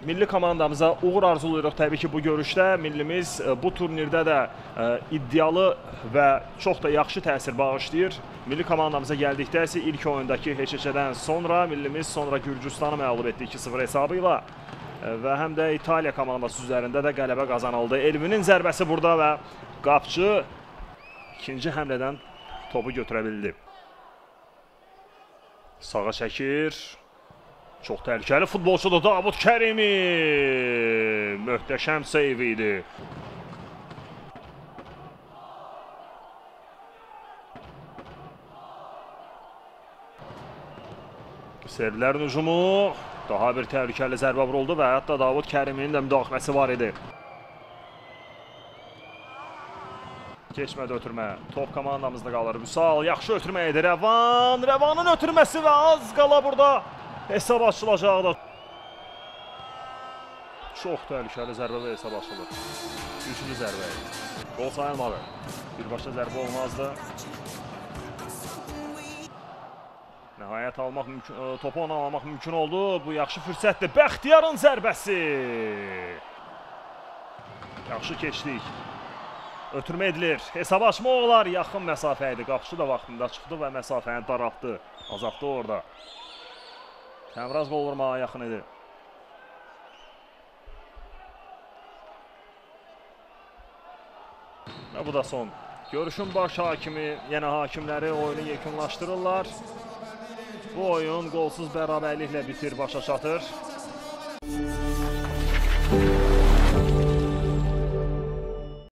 Milli komandamıza uğur arzuluyuruq təbii ki bu görüşdə. Millimiz bu turnirdə də iddialı və çox da yaxşı təsir bağışlayır. Milli komandamıza gəldikdə isə ilk oyundakı heç-heçədən sonra millimiz sonra Gürcüstanı məğlub etdi 2-0 hesabı ilə və həm də İtaliya komandası üzərində də qələbə qazanıldı. Elvinin zərbəsi burada və qapçı ikinci həmlədən topu götürə bildi. Sağa çəkir. Çox təhlükəli futbolçudur Davud Kərimi. Möhtəşəm seyv idi. Serbilərin hücumu. Daha bir təhlükəli zərbə vuruldu və hətta Davud Kərimin də müdaxiləsi var idi. Keçmədi ötürmə. Top komandamızda qalır. Vüsal yaxşı ötürmə edir. Rəvanın ötürməsi və az qala burada hesab açılacaqdır. Çox təhlükəli zərbə və hesab açılır. Güclü zərbə. Gol sayılmadı. Birbaşa zərbə olmazdı. Nəhayət topu ona almaq mümkün oldu. Bu yaxşı fürsətdir. Bəxtiyarın zərbəsi. Yaxşı keçdik. Ötürmə edilir. Hesab açma olar. Yaxın məsafə idi. Qapıcı da vaxtında çıxdı və məsafəni daraltdı. Azaltdı orada. Təmraz qol vurmağa yaxın idi. Və bu da son. Görüşün baş hakimi, yenə hakimləri oyunu yekunlaşdırırlar. Bu oyun qolsuz bərabərliklə bitir, başa çatır.